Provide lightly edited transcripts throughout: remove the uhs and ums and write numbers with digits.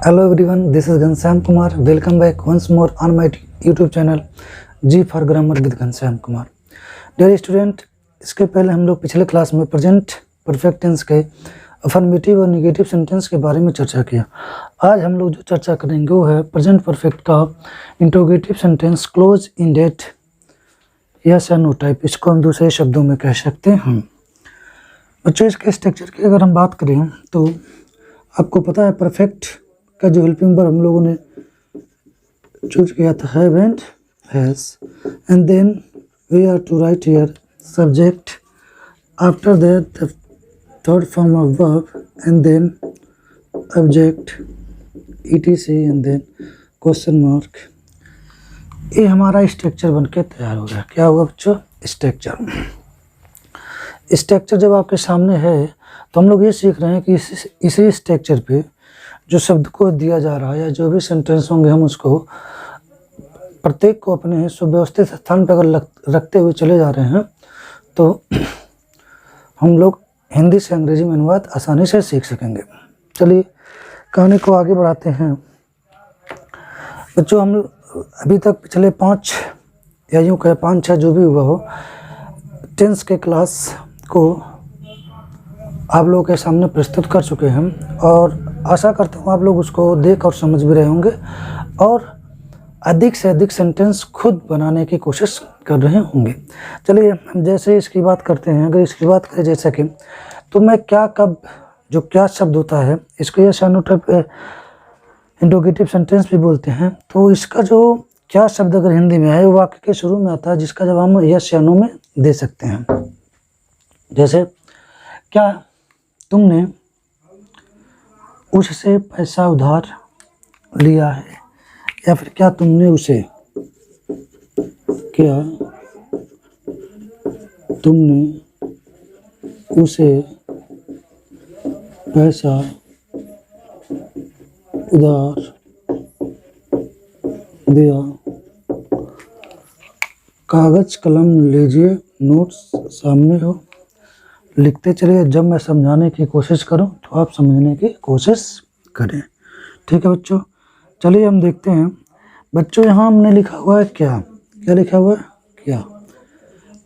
Hello everyone, this is Ghanshyam Kumar. Welcome back once more on my YouTube channel G for Grammar with Ghanshyam Kumar. Dear student, इसके पहले हम लोग पिछले class में present perfect tense के affirmative और negative sentence के बारे में चर्चा किया। आज हम लोग जो चर्चा करेंगे वो है प्रेजेंट परफेक्ट का interrogative sentence close ended yes या नो टाइप। इसको हम दूसरे शब्दों में कह सकते हैं। बच्चों, इसके स्ट्रक्चर की अगर हम बात करें तो आपको पता है परफेक्ट का जो हेल्पिंग वर्ब हम लोगों ने चूज किया था have and has, and then we are to write here subject, after that the third form of verb and then object etc and then question mark. ये हमारा स्ट्रक्चर बनके तैयार हो गया। क्या हुआ बच्चों? स्ट्रक्चर। स्ट्रक्चर जब आपके सामने है तो हम लोग ये सीख रहे हैं कि इसी स्ट्रक्चर पे जो शब्द को दिया जा रहा है या जो भी सेंटेंस होंगे हम उसको प्रत्येक को अपने सुव्यवस्थित स्थान पर अगर रखते हुए चले जा रहे हैं तो हम लोग हिंदी से अंग्रेजी में अनुवाद आसानी से सीख सकेंगे। चलिए कहानी को आगे बढ़ाते हैं। बच्चों, हम अभी तक पिछले 5 या यूँ कहें 5-6 जो भी हुआ हो टेंस के क्लास को आप लोगों के सामने प्रस्तुत कर चुके हैं और आशा करता हूँ आप लोग उसको देख और समझ भी रहे होंगे और अधिक से अधिक सेंटेंस खुद बनाने की कोशिश कर रहे होंगे। चलिए हम जैसे इसकी बात करते हैं, अगर इसकी बात करें जैसे कि तो मैं क्या कब जो क्या शब्द होता है इसको यस या नो टाइप इंट्रोगेटिव सेंटेंस भी बोलते हैं। तो इसका जो क्या शब्द अगर हिंदी में है वो वाक्य के शुरू में आता है जिसका जवाब हम यस या नो में दे सकते हैं। जैसे क्या तुमने उससे पैसा उधार लिया है, या फिर क्या तुमने उसे पैसा उधार दिया। कागज कलम लीजिए, नोट्स सामने हो, लिखते चलिए। जब मैं समझाने की कोशिश करूं तो आप समझने की कोशिश करें। ठीक है बच्चों, चलिए हम देखते हैं। बच्चों यहाँ हमने लिखा हुआ है क्या लिखा हुआ है क्या,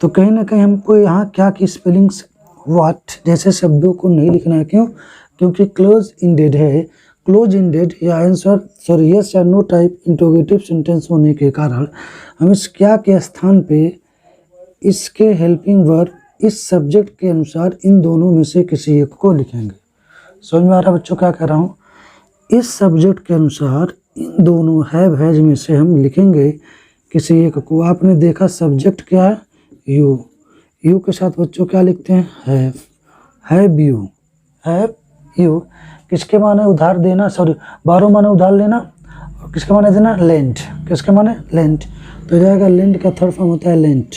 तो कहीं ना कहीं हमको यहाँ क्या की स्पेलिंग्स व्हाट जैसे शब्दों को नहीं लिखना है। क्यों? क्योंकि क्लोज इंडेड है। क्लोज इंडेड या आंसर यस या नो टाइप इंट्रोगेटिव सेंटेंस होने के कारण हम इस क्या के स्थान पे इसके हेल्पिंग वर्ब इस सब्जेक्ट के अनुसार इन दोनों में से किसी एक को लिखेंगे। समझ में आ रहा बच्चों क्या कह रहा हूँ? इस सब्जेक्ट के अनुसार इन दोनों हैव हैज में से हम लिखेंगे किसी एक को। आपने देखा सब्जेक्ट क्या है? यू के साथ बच्चों क्या लिखते हैं? हैव यू किसके माने उधार देना, सॉरी बारो माने उधार लेना, और किसके माने देना? लेंट। किसके माने? लेंट। तो हो जाएगा लेंट का थर्ड फॉर्म होता है लेंट,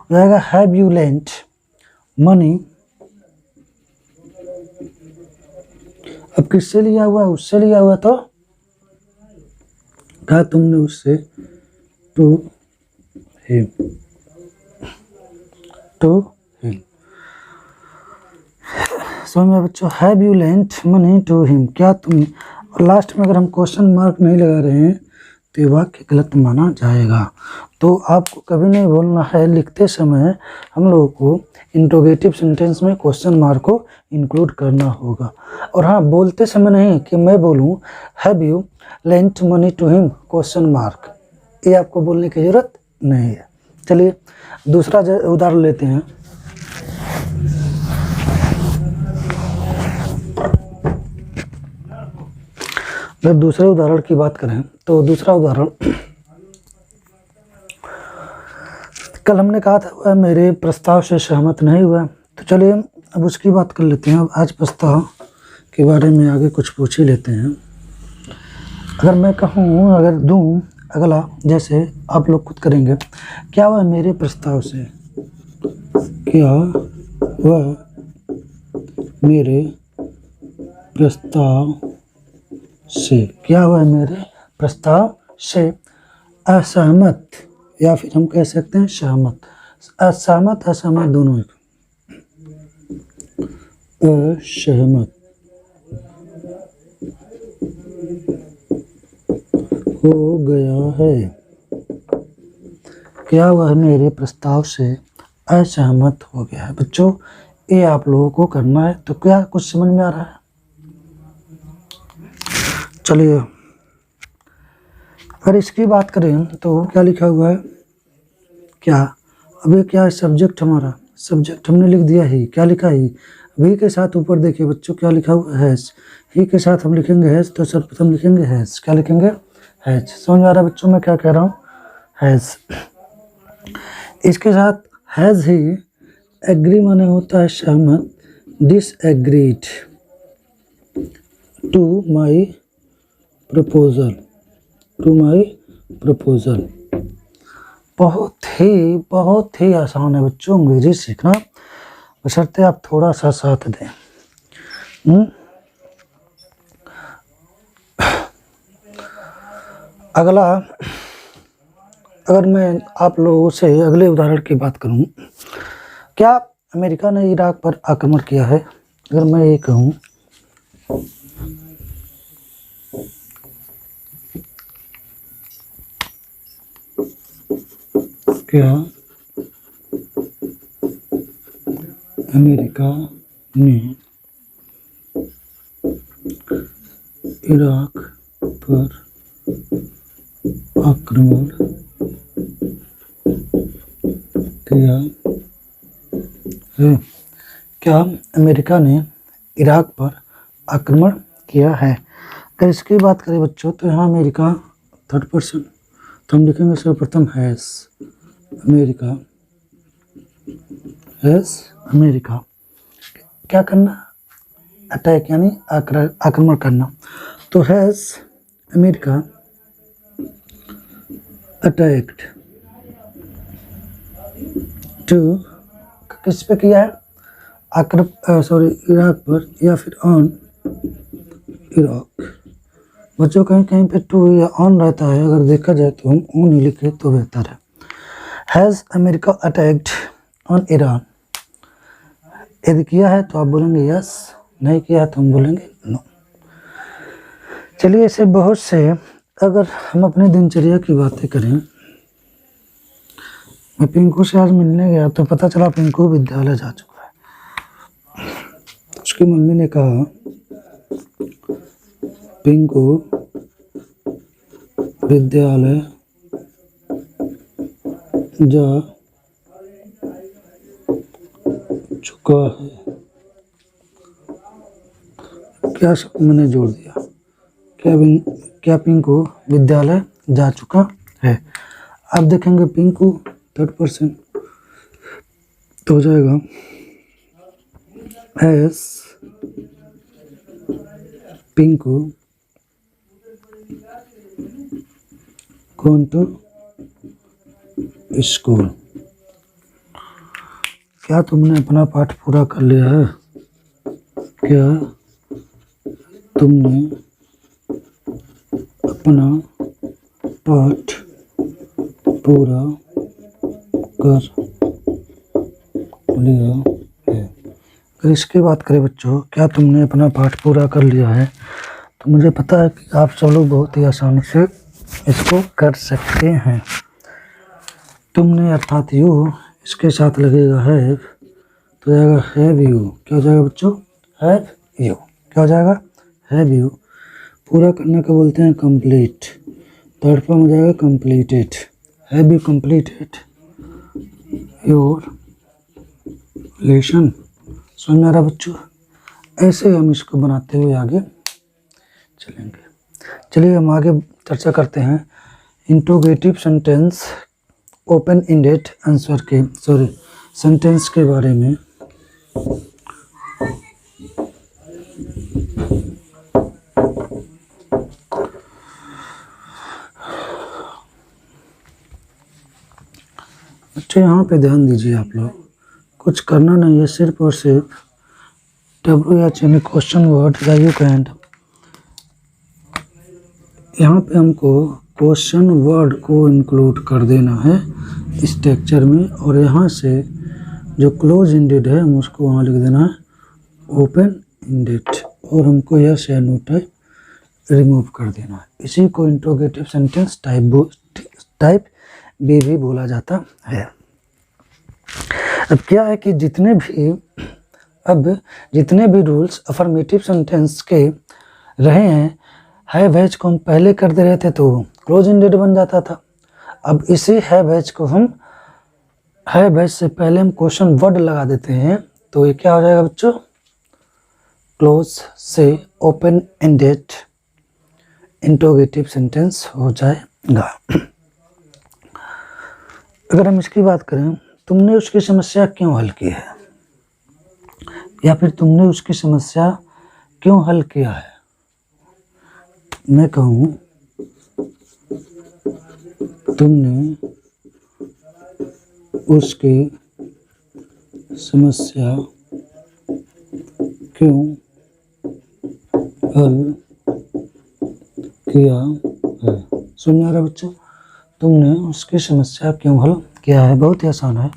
हो जाएगा हैव यू लेंट मनी। अब किससे लिया हुआ है? उससे लिया हुआ, तो कहा तुमने उससे टू हिम समझ में बच्चों? Have you lent money to him, क्या तुम। और लास्ट में अगर हम क्वेश्चन मार्क नहीं लगा रहे हैं तो ये वाक्य गलत माना जाएगा। तो आपको कभी नहीं बोलना है लिखते समय हम लोगों को इंट्रोगेटिव सेंटेंस में क्वेश्चन मार्क को इंक्लूड करना होगा। और हाँ, बोलते समय नहीं कि मैं बोलूँ have you lent money to him question mark, ये आपको बोलने की ज़रूरत नहीं है। चलिए दूसरा उदाहरण लेते हैं। अगर दूसरे उदाहरण की बात करें तो दूसरा उदाहरण कल हमने कहा था वह मेरे प्रस्ताव से सहमत नहीं हुआ। तो चलिए अब उसकी बात कर लेते हैं। आज प्रस्ताव के बारे में आगे कुछ पूछ ही लेते हैं। अगर मैं कहूँ, अगर दूँ अगला, जैसे आप लोग खुद करेंगे, क्या वह मेरे प्रस्ताव से, क्या वह मेरे प्रस्ताव से, क्या वह मेरे प्रस्ताव से असहमत, या फिर हम कह सकते हैं सहमत। असहमत असहमत दोनों एक। असहमत हो गया है, क्या वह मेरे प्रस्ताव से असहमत हो गया है। बच्चों ये आप लोगों को करना है, तो क्या कुछ समझ में आ रहा है? चलिए अगर इसकी बात करें तो क्या लिखा हुआ है, क्या अब ये क्या है, सब्जेक्ट हमारा, सब्जेक्ट हमने लिख दिया ही, क्या लिखा ही, वी के साथ ऊपर देखिए बच्चों क्या लिखा हुआ है, हैज। ही के साथ हम लिखेंगे हैज, तो सर्वप्रथम लिखेंगे हैज, क्या लिखेंगे, हैज। समझ में आ रहा है बच्चों मैं क्या कह रहा हूँ, हैज। इसके साथ हैज ही, एग्री माने होता है सहमत, disagreed to my proposal, to my proposal. बहुत ही आसान है बच्चों अंग्रेजी सीखना, बशर्ते आप थोड़ा सा साथ दें। अगला, अगर मैं आप लोगों से अगले उदाहरण की बात करूं, क्या अमेरिका ने इराक पर आक्रमण किया है? अगर मैं ये कहूं, क्या अमेरिका ने इराक पर आक्रमण किया है? क्या अमेरिका ने इराक पर आक्रमण किया है? अगर इसकी बात करें बच्चों तो यहाँ अमेरिका थर्ड पर्सन, तो हम लिखेंगे सर्वप्रथम हैज, अमेरिका, हैज अमेरिका। क्या करना, अटैक यानी आक्रमण करना, तो हैज अमेरिका अटैक्ड टू, किस पे किया है, इराक पर या फिर ऑन इराक। बच्चों कहीं कहीं पे टू या ऑन रहता है, अगर देखा जाए तो हम ऑन ही लिखे तो बेहतर है। Has America attacked on Iran, यदि किया है तो आप बोलेंगे यस, नहीं किया है तो हम बोलेंगे नो। चलिए ऐसे बहुत से, अगर हम अपने दिनचर्या की बातें करें, मैं पिंकू से आज मिलने गया तो पता चला पिंकू विद्यालय जा चुका है। उसकी मम्मी ने कहा पिंकू विद्यालय जा चुका है, क्या शब्द मैंने जोड़ दिया, क्या पिंकू विद्यालय जा चुका है। आप देखेंगे पिंकू थर्ड पर्सन तो हो जाएगा has Pinku gone to school. क्या तुमने अपना पाठ पूरा कर लिया है? क्या तुमने अपना पाठ पूरा कर लिया है? अगर इसकी बात करें बच्चों, क्या तुमने अपना पाठ पूरा कर लिया है, तो मुझे पता है कि आप सब लोग बहुत ही आसानी से इसको कर सकते हैं। तुमने अर्थात यू, इसके साथ लगेगा हैव, तो जाएगा हैव यू। क्या हो जाएगा बच्चों? Have you. क्या हो जाएगा? Have you. पूरा करने को बोलते हैं कंप्लीट, थर्ड फॉर्म हो जाएगा completed. Have you completed your lesson. समझ में आ रहा बच्चों? ऐसे हम इसको बनाते हुए आगे चलेंगे। चलिए हम आगे चर्चा करते हैं interrogative sentence, open ended answer के सेंटेंस के बारे में। अच्छा यहाँ पे ध्यान दीजिए आप लोग, कुछ करना नहीं है, सिर्फ और सिर्फ WH यानी क्वेश्चन वर्ड या यू कैन, यहाँ पे हमको क्वेश्चन वर्ड को इंक्लूड कर देना है स्ट्रक्चर में, और यहाँ से जो क्लोज इंडेड है हम उसको वहाँ लिख देना है ओपन इंडेड, और हमको यस या नो टाइप रिमूव कर देना। इसी को इंट्रोगेटिव सेंटेंस टाइप बी भी बोला जाता है। अब क्या है कि जितने भी रूल्स अफर्मेटिव सेंटेंस के रहे हैं, हैव हैज को हम पहले कर दे रहे थे तो क्लोज एंडेड बन जाता था। अब इसी हैव हैज को हम हैव हैज से पहले हम क्वेश्चन वर्ड लगा देते हैं, तो ये क्या हो जाएगा बच्चों, क्लोज से ओपन एंडेड इंट्रोगेटिव सेंटेंस हो जाएगा। अगर हम इसकी बात करें, तुमने उसकी समस्या क्यों हल की है, या फिर तुमने उसकी समस्या क्यों हल किया है। मैं कहूँ तुमने उसकी समस्या क्यों हल किया है। सुन आ रहा बच्चों, तुमने उसकी समस्या क्यों हल किया है, बहुत ही आसान है।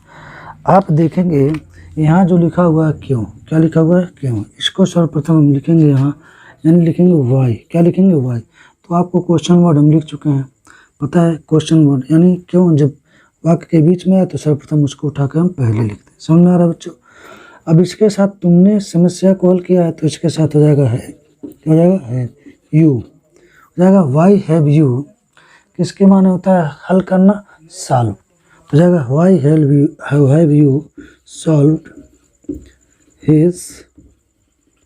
आप देखेंगे यहाँ जो लिखा हुआ है क्यों, क्या लिखा हुआ है क्यों, इसको सर्वप्रथम हम लिखेंगे यहाँ, यानी लिखेंगे वाई, क्या लिखेंगे वाई। तो आपको क्वेश्चन वर्ड हम लिख चुके हैं, पता है क्वेश्चन वर्ड यानी क्यों जब वाक्य के बीच में है तो सर्वप्रथम उसको उठाकर हम पहले लिखते हैं। समझ में आ रहा है बच्चों। अब इसके साथ तुमने समस्या को हल किया है तो इसके साथ हो जाएगा है, क्या हो जाएगा है यू, हो जाएगा वाई हैव यू, किसके माने होता है हल करना, सॉल्व, तो जाएगा why have you solved his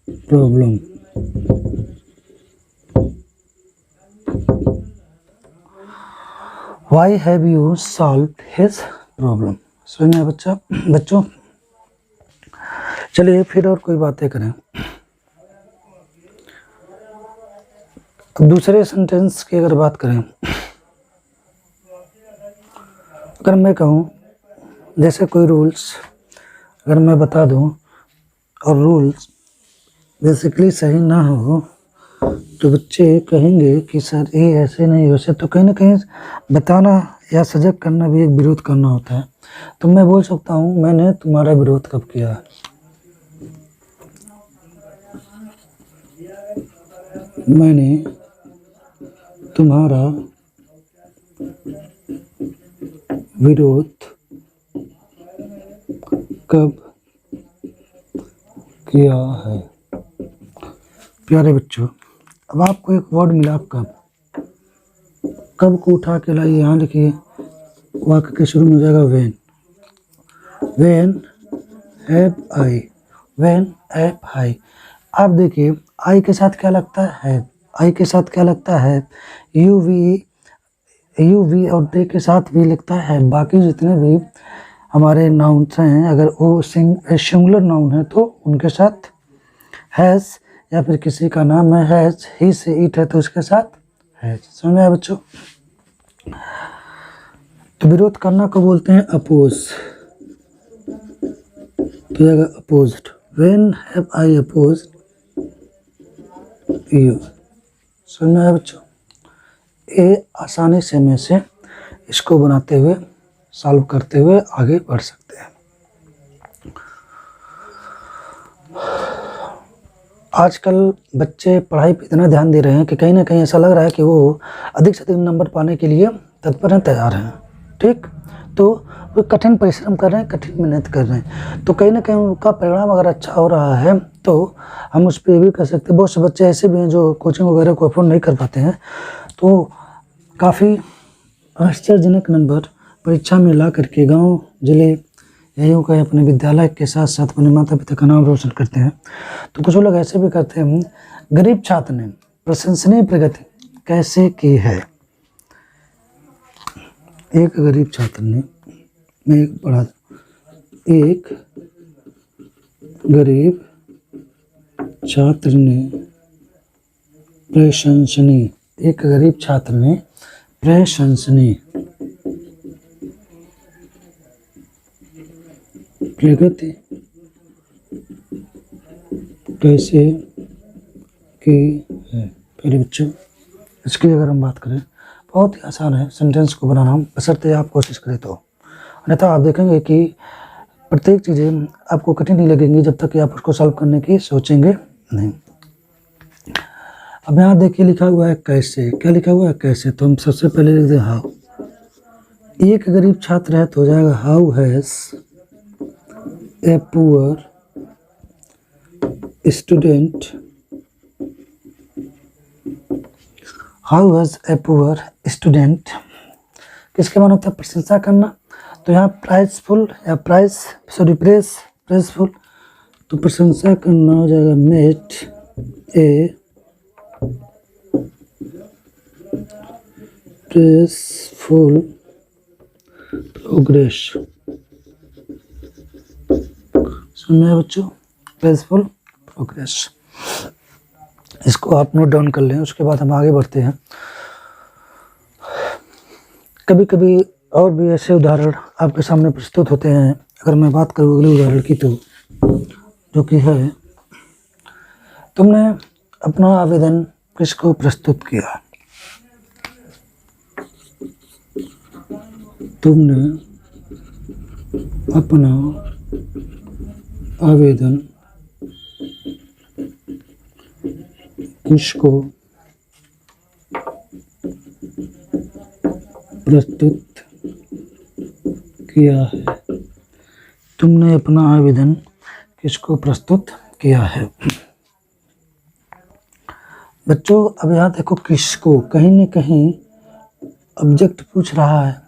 problem. Why have you solved his problem. समझ में बच्चों। चलिए फिर और कोई बातें करें। अब दूसरे सेंटेंस की अगर बात करें, अगर मैं कहूँ जैसे कोई रूल्स अगर मैं बता दूँ और रूल्स बेसिकली सही ना हो तो बच्चे कहेंगे कि सर ये ऐसे नहीं वैसे, तो कहीं ना कहीं बताना या सजग करना भी एक विरोध करना होता है। तो मैं बोल सकता हूँ मैंने तुम्हारा विरोध कब किया, मैंने तुम्हारा विरोध कब किया है। प्यारे बच्चों, अब आपको एक वर्ड मिला, कब को उठा के लाइए, यहाँ लिखिए, वाक्य के शुरू में हो जाएगा when have I, when have I. आप देखिए आई के साथ क्या लगता है, आई के साथ क्या लगता है, यू वी और दे के साथ भी लिखता है। बाकी जितने भी हमारे नाउन्स हैं, अगर वो सिंगुलर नाउन है तो उनके साथ हैज़, या फिर किसी का नाम है हैज़, ही से इट है तो उसके साथ हैज़। समझ में आया बच्चों। तो विरोध करना को बोलते हैं अपोज, तो जाएगा opposed, when have I opposed you. समझ में आया बच्चों। ये आसानी से में से इसको बनाते हुए सॉल्व करते हुए आगे बढ़ सकते हैं। आजकल बच्चे पढ़ाई पे इतना ध्यान दे रहे हैं कि कहीं ना कहीं ऐसा लग रहा है कि वो अधिक से अधिक नंबर पाने के लिए तत्पर हैं, तैयार हैं। ठीक, तो वो कठिन परिश्रम कर रहे हैं, कठिन मेहनत कर रहे हैं, तो कहीं ना कहीं उनका परिणाम अगर अच्छा हो रहा है तो हम उस पर ये भी कर सकते हैं। बहुत से बच्चे ऐसे भी हैं जो कोचिंग वगैरह को अफोर्ड नहीं कर पाते हैं, तो काफ़ी आश्चर्यजनक नंबर परीक्षा में ला करके गांव जिले या यूँ कहें अपने विद्यालय के साथ साथ अपने माता पिता का नाम रोशन करते हैं। तो कुछ लोग ऐसे भी करते हैं, गरीब छात्र ने प्रशंसनीय प्रगति कैसे की है। एक गरीब छात्र ने, मैं एक पढ़ा, एक गरीब छात्र ने प्रशंसनीय, एक गरीब छात्र ने प्रशंसनीय प्रगति कैसे की है। पहले बच्चों इसकी अगर हम बात करें, बहुत ही आसान है सेंटेंस को बनाना, बशर्ते आप कोशिश करें तो, अन्यथा आप देखेंगे कि प्रत्येक चीज़ें आपको कठिन नहीं लगेंगी जब तक कि आप उसको सॉल्व करने की सोचेंगे नहीं। अब यहाँ देखिए लिखा हुआ है कैसे, क्या लिखा हुआ है कैसे, तो हम सबसे पहले लिख दें हाउ। एक गरीब छात्र है तो हो जाएगा how has a poor student, how has a poor student किसके मान होता है, प्रशंसा करना। तो यहाँ प्राइजफुल या प्रेसफुल, तो प्रशंसा करना हो जाएगा मेड ए प्रेसफुल प्रोग्रेस। सुनिए बच्चों, प्रेसफुल प्रोग्रेस, इसको आप नोट डाउन कर लें। उसके बाद हम आगे बढ़ते हैं। कभी कभी और भी ऐसे उदाहरण आपके सामने प्रस्तुत होते हैं। अगर मैं बात करूँ अगले उदाहरण की, तो जो कि है तुमने अपना आवेदन किसको प्रस्तुत किया, तुमने अपना आवेदन किसको प्रस्तुत किया है, तुमने अपना आवेदन किसको प्रस्तुत किया है। बच्चों अब यहाँ देखो, किसको, कहीं न कहीं ऑब्जेक्ट पूछ रहा है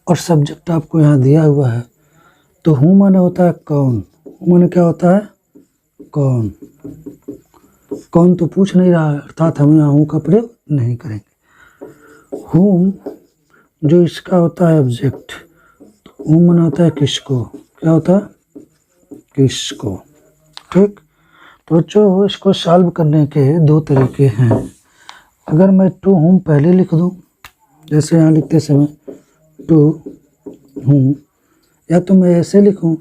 और सब्जेक्ट आपको यहाँ दिया हुआ है। तो हूँ माने होता है कौन, हूँ माने क्या होता है, कौन। कौन तो पूछ नहीं रहा है, अर्थात हम यहाँ हूँ का प्रयोग नहीं करेंगे। हूँ जो इसका होता है ऑब्जेक्ट, तो हूँ माने होता है किसको, क्या होता है, किसको। ठीक, तो बच्चों इसको सॉल्व करने के दो तरीके हैं। अगर मैं टू हूँ पहले लिख दूँ, जैसे यहाँ लिखते समय टू हूँ, या तो मैं ऐसे लिखूँ,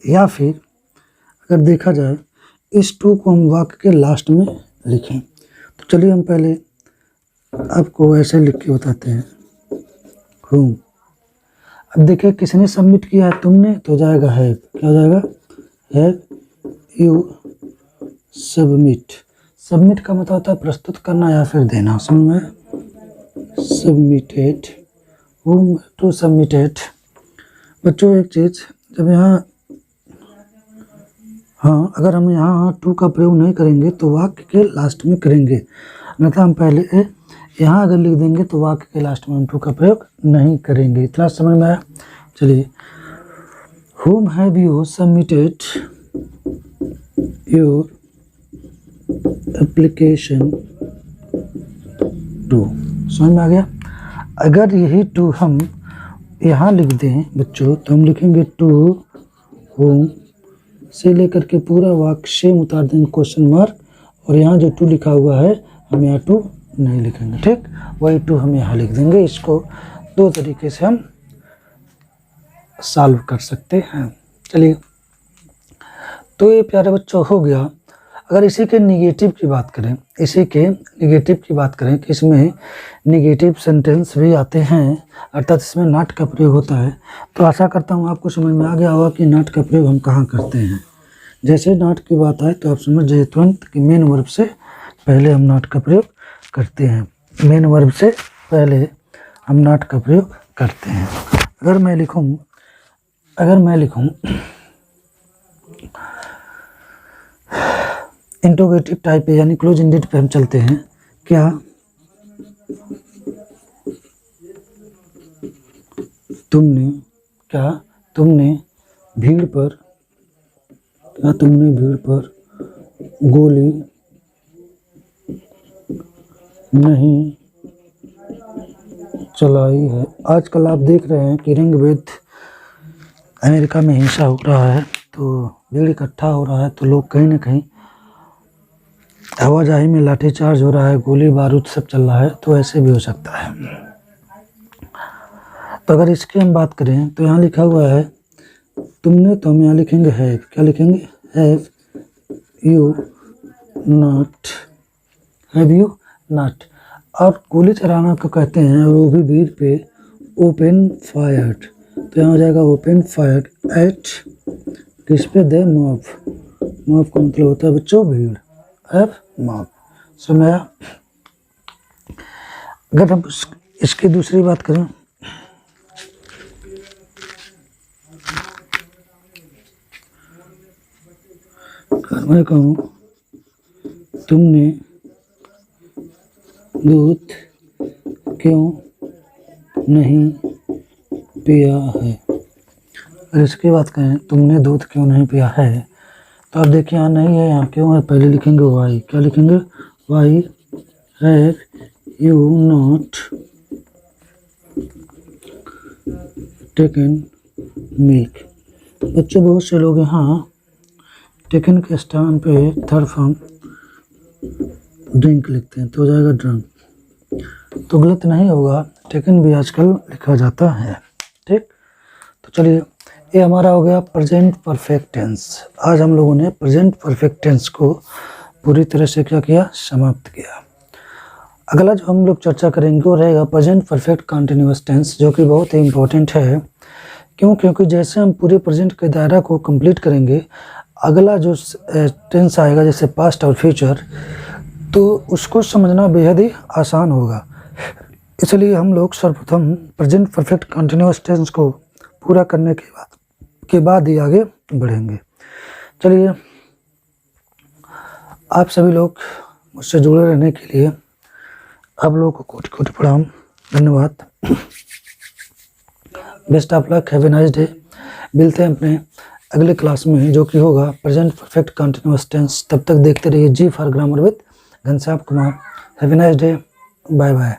या फिर अगर देखा जाए इस टू को हम वाक्य के लास्ट में लिखें। तो चलिए हम पहले आपको ऐसे लिख के बताते हैं, हूँ। अब देखिए किसने सबमिट किया है, तुमने, तो जाएगा हैव, क्या हो जाएगा, हैव यू सबमिट। सबमिट का मतलब होता है प्रस्तुत करना या फिर देना, समझ में, सबमिटेड, whom to सबमिटेड। बच्चों एक चीज़, जब यहाँ हाँ, अगर हम यहाँ टू का प्रयोग नहीं करेंगे तो वाक्य के लास्ट में करेंगे, अन्यथा हम पहले यहाँ अगर लिख देंगे तो वाक्य के लास्ट में हम टू का प्रयोग नहीं करेंगे। इतना समझ में आया। चलिए, whom have you submitted your application to, समझ में आ गया। अगर यही टू हम यहाँ लिख दें बच्चों, तो हम लिखेंगे टू whom से लेकर के पूरा वाक्य से उतार देंगे क्वेश्चन मार्क, और यहाँ जो टू लिखा हुआ है हम यहाँ टू नहीं लिखेंगे। ठीक, वही टू हम यहाँ लिख देंगे। इसको दो तरीके से हम सॉल्व कर सकते हैं। चलिए, तो ये प्यारे बच्चों हो गया। अगर इसी के निगेटिव की बात करें, इसी के निगेटिव की बात करें कि इसमें निगेटिव सेंटेंस भी आते हैं, अर्थात इसमें नॉट का प्रयोग होता है, तो आशा करता हूँ आपको समझ में आ गया होगा कि नॉट का प्रयोग हम कहाँ करते हैं। जैसे नॉट की बात आए तो आप समझ जाइए तुरंत कि मेन वर्ब से पहले हम नॉट का प्रयोग करते हैं। मेन वर्ब से पहले हम नॉट का प्रयोग करते हैं। अगर मैं लिखूँ इंटरोगेटिव टाइप पे यानी क्लोज इंडेड पे हम चलते हैं। क्या तुमने भीड़ पर गोली नहीं चलाई है। आजकल आप देख रहे हैं कि रंग भेद अमेरिका में हिंसा हो रहा है, तो भीड़ इकट्ठा हो रहा है, तो लोग कहीं ना कहीं आवाजाही में लाठीचार्ज हो रहा है, गोली बारूद सब चल रहा है, तो ऐसे भी हो सकता है। तो अगर इसकी हम बात करें तो यहाँ लिखा हुआ है तुमने, तो हम यहाँ लिखेंगे हैव। क्या लिखेंगे, हैव यू नॉट। और गोली चलाना को कहते हैं, वो भी भीड़ पे ओपन फायर्ड, तो यहाँ हो जाएगा ओपन फायर्ड एट किस पे, दे मॉब। मॉब का मतलब होता है बच्चों भीड़, हैव मॉब। समझ में आया? अगर हम इसकी दूसरी बात करें, मैं कहूँ तुमने दूध क्यों नहीं पिया है। अगर इसकी बात करें, तुमने दूध क्यों नहीं पिया है, तो आप देखिए यहाँ नहीं है, यहाँ क्यों है, पहले लिखेंगे वाई। क्या लिखेंगे? Why have you not taken milk. बच्चों बहुत से लोग यहाँ टेकन के स्थान पे थर्ड फॉर्म ड्रिंक लिखते हैं, तो हो जाएगा ड्रंक। तो गलत नहीं होगा, टेकन भी आजकल लिखा जाता है। ठीक, तो चलिए ये हमारा हो गया प्रेजेंट परफेक्ट टेंस। आज हम लोगों ने प्रेजेंट परफेक्ट टेंस को पूरी तरह से क्या किया? समाप्त किया। अगला जो हम लोग चर्चा करेंगे वो रहेगा प्रेजेंट परफेक्ट कंटिन्यूअस टेंस, जो कि बहुत ही इम्पोर्टेंट है। क्यों? क्योंकि जैसे हम पूरे प्रेजेंट के दायरा को कंप्लीट करेंगे, अगला जो टेंस आएगा जैसे पास्ट और फ्यूचर, तो उसको समझना बेहद ही आसान होगा। इसलिए हम लोग सर्वप्रथम प्रेजेंट परफेक्ट कंटिन्यूअस टेंस को पूरा करने के बाद ही आगे बढ़ेंगे। चलिए, आप सभी लोग मुझसे जुड़े रहने के लिए आप लोगों को कोटि कोटि प्रणाम, धन्यवाद। Best of luck, have a nice day. मिलते हैं अपने अगले क्लास में, जो कि होगा प्रेजेंट परफेक्ट कंटिन्यूअस टेंस। तब तक देखते रहिए G for grammar with Ghanshyam Kumar. Have a nice day, bye bye.